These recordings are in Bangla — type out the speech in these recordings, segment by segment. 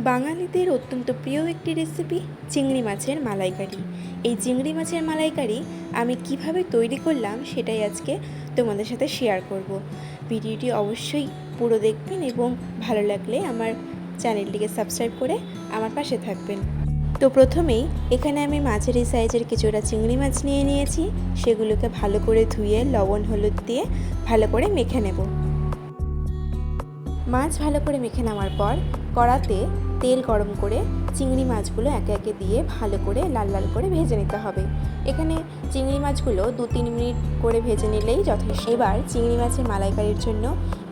বাঙালিদের অত্যন্ত প্রিয় একটি রেসিপি চিংড়ি মাছের মালাইকারি। এই চিংড়ি মাছের মালাইকারি আমি কিভাবে তৈরি করলাম সেটাই আজকে তোমাদের সাথে শেয়ার করব। ভিডিওটি অবশ্যই পুরো দেখবেন এবং ভালো লাগলে আমার চ্যানেলটিকে সাবস্ক্রাইব করে আমার পাশে থাকবেন। তো প্রথমেই এখানে আমি মাঝারি সাইজের কিছুটা চিংড়ি মাছ নিয়ে নিয়েছি। সেগুলোকে ভালো করে ধুয়ে লবণ হলুদ দিয়ে ভালো করে মেখে নেব। মাছ ভালো করে মেখে নেওয়ার পর কড়াতে তেল গরম করে চিংড়ি মাছগুলো একে একে দিয়ে ভালো করে লাল লাল করে ভেজে নিতে হবে। এখানে চিংড়ি মাছগুলো 2-3 মিনিট করে ভেজে নিলেই যথেষ্ট। এবার চিংড়ি মাছের মালাইকারির জন্য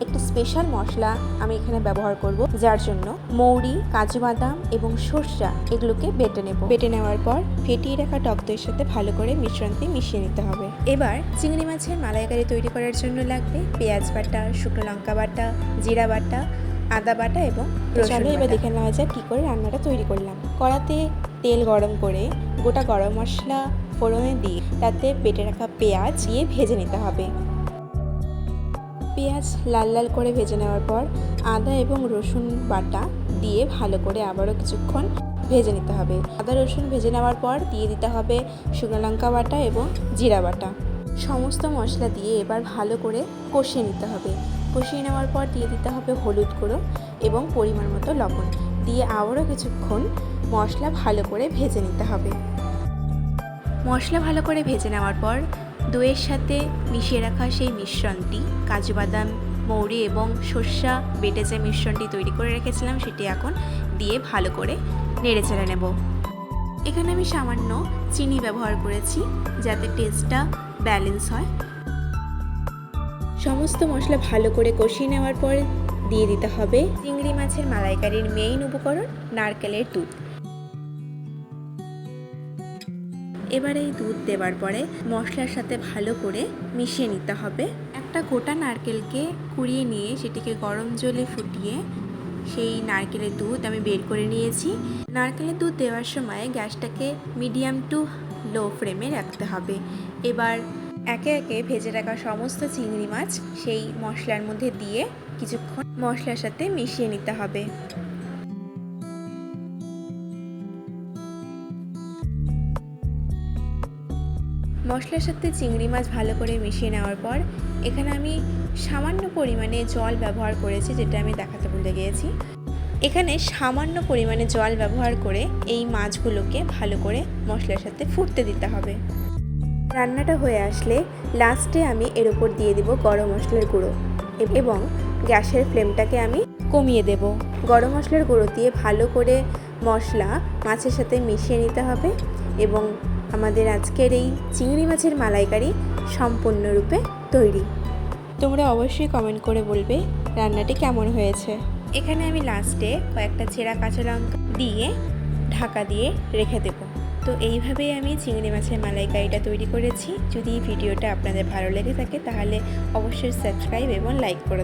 একটি স্পেশাল মশলা আমি এখানে ব্যবহার করব, যার জন্য মৌরি, কাজু বাদাম এবং সরষা এগুলোকে বেটে নেব। বেটে নেওয়ার পর ফেটিয়ে রাখা টক দইয়ের সাথে ভালো করে মিশ্রণটি মিশিয়ে নিতে হবে। এবার চিংড়ি মাছের মালাইকারি তৈরি করার জন্য লাগবে পেঁয়াজ বাটা, শুকনো লঙ্কা বাটা, জিরা বাটা, আদা বাটা এবং রসুন। এবার দেখে নেওয়া যাক কী করে রান্নাটা তৈরি করলাম। কড়াতে তেল গরম করে গোটা গরম মশলা ফোড়নে দিয়ে তাতে বেটে রাখা পেঁয়াজ দিয়ে ভেজে নিতে হবে। পেঁয়াজ লাল লাল করে ভেজে নেওয়ার পর আদা এবং রসুন বাটা দিয়ে ভালো করে আবারও কিছুক্ষণ ভেজে নিতে হবে। আদা রসুন ভেজে নেওয়ার পর দিয়ে দিতে হবে শুকনো লঙ্কা বাটা এবং জিরা বাটা। সমস্ত মশলা দিয়ে এবার ভালো করে কষিয়ে নিতে হবে। কষিয়ে নেওয়ার পর দিয়ে দিতে হবে হলুদ গুঁড়ো এবং পরিমাণ মতো লবণ দিয়ে আবারও কিছুক্ষণ মশলা ভালো করে ভেজে নিতে হবে। মশলা ভালো করে ভেজে নেওয়ার পর দইয়ের সাথে মিশিয়ে রাখা সেই মিশ্রণটি, কাজু বাদাম, মৌরি এবং সরষা বেটে যে মিশ্রণটি তৈরি করে রেখেছিলাম সেটি এখন দিয়ে ভালো করে নেড়ে চেড়ে নেব। এখানে আমি সামান্য চিনি ব্যবহার করেছি যাতে টেস্টটা ব্যালেন্স হয়। সমস্ত মশলা ভালো করে কষিয়ে নেওয়ার পর দিয়ে দিতে হবে চিংড়ি মাছের মালাইকারির মেইন উপকরণ নারকেলের দুধ। এবার এই দুধ দেওয়ার পরে মশলার সাথে ভালো করে মিশিয়ে নিতে হবে। একটা গোটা নারকেলকে কুড়িয়ে নিয়ে সেটিকে গরম জলে ফুটিয়ে সেই নারকেলের দুধ আমি বের করে নিয়েছি। নারকেলের দুধ দেওয়ার সময় গ্যাসটাকে মিডিয়াম টু লো ফ্লেমে রাখতে হবে। এবার একে একে ভেজে রাখা সমস্ত চিংড়ি মাছ সেই মশলার মধ্যে দিয়ে কিছুক্ষণ মশলার সাথে মিশিয়ে নিতে হবে। মশলার সাথে চিংড়ি মাছ ভালো করে মিশিয়ে নেওয়ার পর এখানে আমি সামান্য পরিমাণে জল ব্যবহার করেছি, যেটা আমি দেখাতে ভুলে গিয়েছি। এখানে সামান্য পরিমাণে জল ব্যবহার করে এই মাছগুলোকে ভালো করে মশলার সাথে ফুটতে দিতে হবে। রান্নাটা হয়ে আসলে লাস্টে আমি এর উপর দিয়ে দিব গরম মশলার গুঁড়ো এবং গ্যাসের ফ্লেমটাকে আমি কমিয়ে দেব। গরম মশলার গুঁড়ো দিয়ে ভালো করে মশলা মাছের সাথে মিশিয়ে নিতে হবে এবং আমাদের আজকের এই চিংড়ি মাছের মালাইকারি সম্পূর্ণরূপে তৈরি। তোমরা অবশ্যই কমেন্ট করে বলবে রান্নাটি কেমন হয়েছে। এখানে আমি লাস্টে কয়েকটা চেরা কাঁচা লঙ্কা দিয়ে ঢাকা দিয়ে রেখে দেব। তো এইভাবেই আমি চিংড়ি মাছের মালাইকারিটা তৈরি করেছি। যদি এই ভিডিওটা আপনাদের ভালো লেগে থাকে তাহলে অবশ্যই সাবস্ক্রাইব এবং লাইক করে দেবেন।